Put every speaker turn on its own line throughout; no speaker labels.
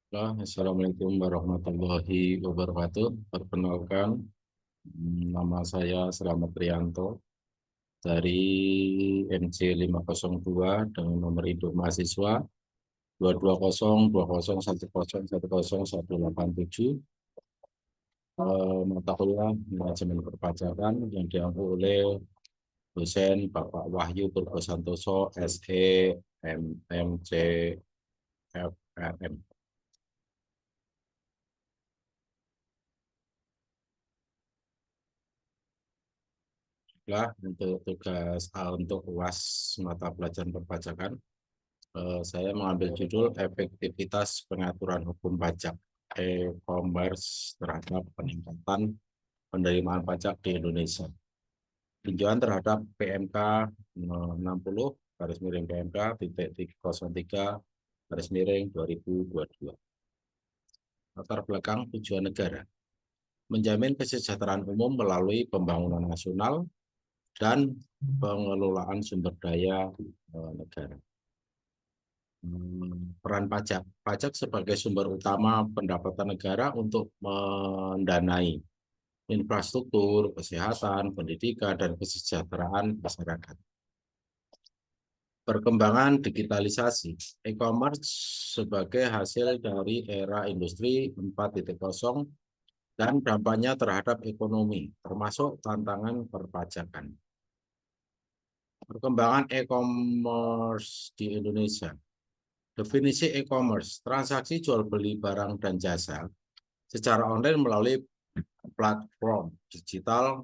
Assalamualaikum warahmatullahi wabarakatuh. Perkenalkan, nama saya Slamet Rianto dari MC 502 dengan nomor induk mahasiswa 2202010101877. Mata kuliah manajemen perpajakan yang diampu oleh dosen Bapak Wahyu Purwosantoso, SE, MMC, FRM. Untuk tugas untuk UAS mata pelajaran perpajakan, saya mengambil judul efektivitas pengaturan hukum pajak e-commerce terhadap peningkatan penerimaan pajak di Indonesia. Tinjauan terhadap PMK 60 garis miring PMK titik 03 garis miring 2022. Latar belakang tujuan negara menjamin kesejahteraan umum melalui pembangunan nasional dan pengelolaan sumber daya negara. Peran pajak. Pajak sebagai sumber utama pendapatan negara untuk mendanai infrastruktur, kesehatan, pendidikan, dan kesejahteraan masyarakat. Perkembangan digitalisasi. E-commerce sebagai hasil dari era industri 4.0 dan dampaknya terhadap ekonomi, termasuk tantangan perpajakan. Perkembangan e-commerce di Indonesia. Definisi e-commerce, transaksi jual beli barang dan jasa secara online melalui platform digital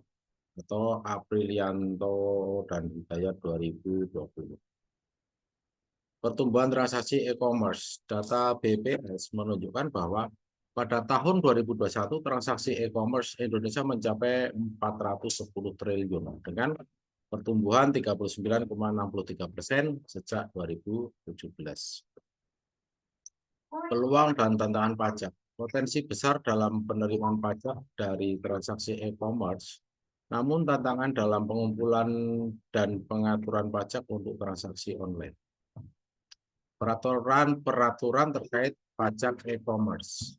atau Aprilianto dan Hidayat 2020. Pertumbuhan transaksi e-commerce, data BPS menunjukkan bahwa pada tahun 2021 transaksi e-commerce Indonesia mencapai 410 triliun dengan pertumbuhan 39,63% sejak 2017. Peluang dan tantangan pajak. Potensi besar dalam penerimaan pajak dari transaksi e-commerce, namun tantangan dalam pengumpulan dan pengaturan pajak untuk transaksi online. Peraturan terkait pajak e-commerce.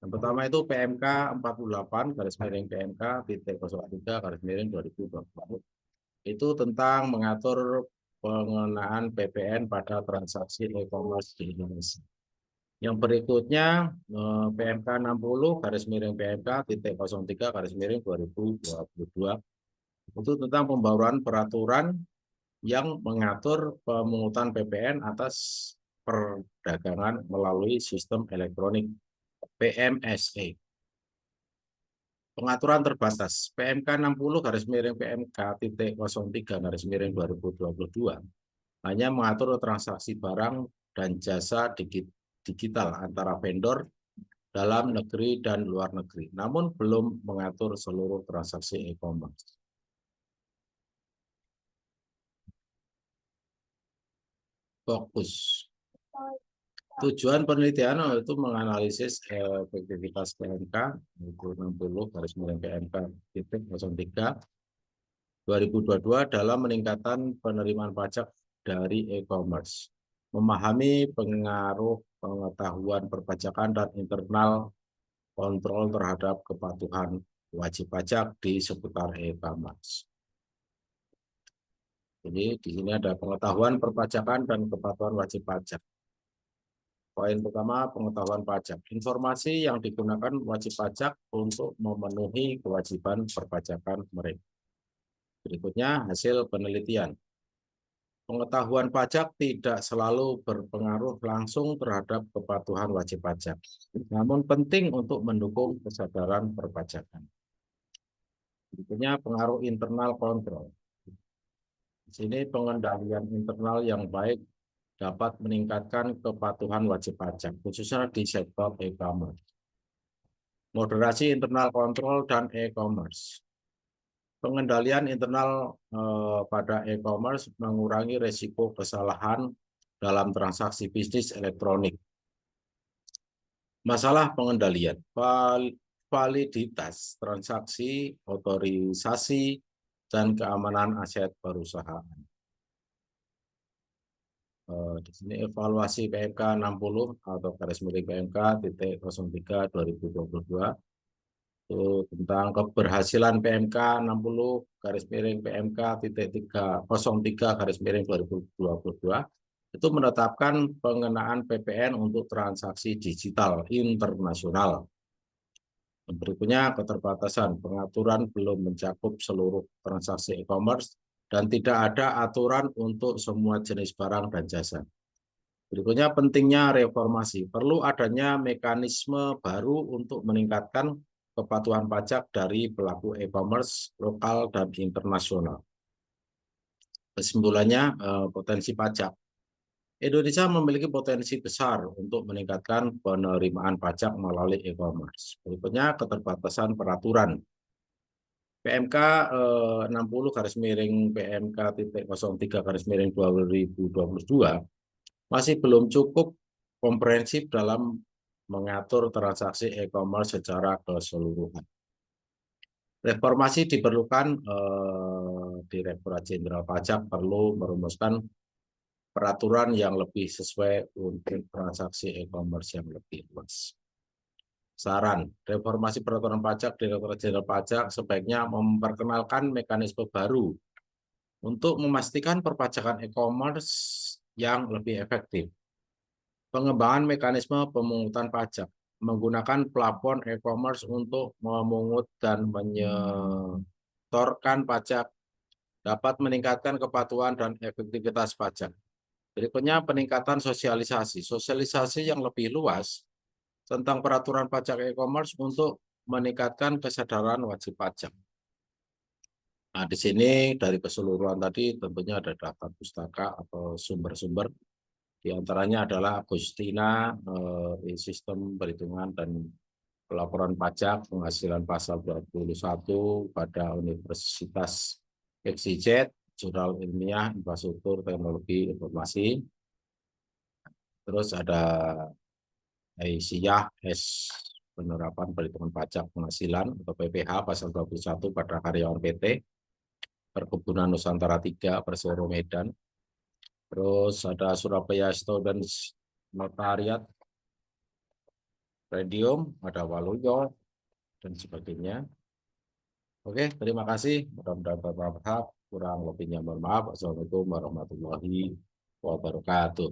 Yang pertama itu PMK 48 garis miring PMK titik 03 garis miring 2020. Itu tentang mengatur pengenaan PPN pada transaksi e-commerce di Indonesia. Yang berikutnya PMK 60 garis miring PMK titik 03 garis miring 2022 itu tentang pembaruan peraturan yang mengatur pemungutan PPN atas perdagangan melalui sistem elektronik PMSE. Pengaturan terbatas PMK 60 garis miring PMK titik 03 garis miring 2022 hanya mengatur transaksi barang dan jasa digital antara vendor dalam negeri dan luar negeri, namun belum mengatur seluruh transaksi e-commerce. Fokus. Tujuan penelitian itu menganalisis efektivitas PMK 60 garis miring PMK titik 03 2022 dalam meningkatkan penerimaan pajak dari e-commerce, memahami pengaruh pengetahuan perpajakan dan internal kontrol terhadap kepatuhan wajib pajak di seputar e-commerce. Jadi di sini ada pengetahuan perpajakan dan kepatuhan wajib pajak. Poin pertama, pengetahuan pajak. Informasi yang digunakan wajib pajak untuk memenuhi kewajiban perpajakan mereka. Berikutnya, hasil penelitian. Pengetahuan pajak tidak selalu berpengaruh langsung terhadap kepatuhan wajib pajak, namun penting untuk mendukung kesadaran perpajakan. Berikutnya, pengaruh internal kontrol. Di sini pengendalian internal yang baik dapat meningkatkan kepatuhan wajib pajak, khususnya di sektor e-commerce. Moderasi internal kontrol dan e-commerce. Pengendalian internal pada e-commerce mengurangi risiko kesalahan dalam transaksi bisnis elektronik. Masalah pengendalian, validitas transaksi, otorisasi, dan keamanan aset perusahaan. Di sini evaluasi PMK 60 atau garis miring PMK titik 03 2022 itu tentang keberhasilan PMK 60 garis miring PMK titik 303 garis miring 2022 itu menetapkan pengenaan PPN untuk transaksi digital internasional. Berikutnya keterbatasan pengaturan belum mencakup seluruh transaksi e-commerce dan tidak ada aturan untuk semua jenis barang dan jasa. Berikutnya pentingnya reformasi. Perlu adanya mekanisme baru untuk meningkatkan kepatuhan pajak dari pelaku e-commerce lokal dan internasional. Kesimpulannya, potensi pajak. Indonesia memiliki potensi besar untuk meningkatkan penerimaan pajak melalui e-commerce. Berikutnya keterbatasan peraturan. PMK 60 garis miring PMK titik 03 garis miring 2022 masih belum cukup komprehensif dalam mengatur transaksi e-commerce secara keseluruhan. Reformasi diperlukan, Direktorat Jenderal Pajak perlu merumuskan peraturan yang lebih sesuai untuk transaksi e-commerce yang lebih luas. Saran, reformasi peraturan pajak Direktorat Jenderal Pajak sebaiknya memperkenalkan mekanisme baru untuk memastikan perpajakan e-commerce yang lebih efektif. Pengembangan mekanisme pemungutan pajak menggunakan plafon e-commerce untuk memungut dan menyetorkan pajak dapat meningkatkan kepatuhan dan efektivitas pajak. Berikutnya peningkatan sosialisasi. Sosialisasi yang lebih luas tentang peraturan pajak e-commerce untuk meningkatkan kesadaran wajib pajak. Nah, di sini dari keseluruhan tadi tentunya ada daftar pustaka atau sumber-sumber. Di antaranya adalah Agustina, sistem perhitungan dan pelaporan pajak penghasilan pasal 21 pada Universitas XYZ, Jurnal Ilmiah Infrastruktur Teknologi Informasi. Terus ada Aisyah S penerapan perhitungan pajak penghasilan atau PPH pasal 21 pada karyawan PT Perkebunan Nusantara 3 Persero Medan. Terus ada Surabaya Students Notariat Radium, ada Waluyo, dan sebagainya. Oke, terima kasih. Mudah-mudahan bermanfaat. Kurang lebihnya mohon maaf. Assalamualaikum warahmatullahi wabarakatuh.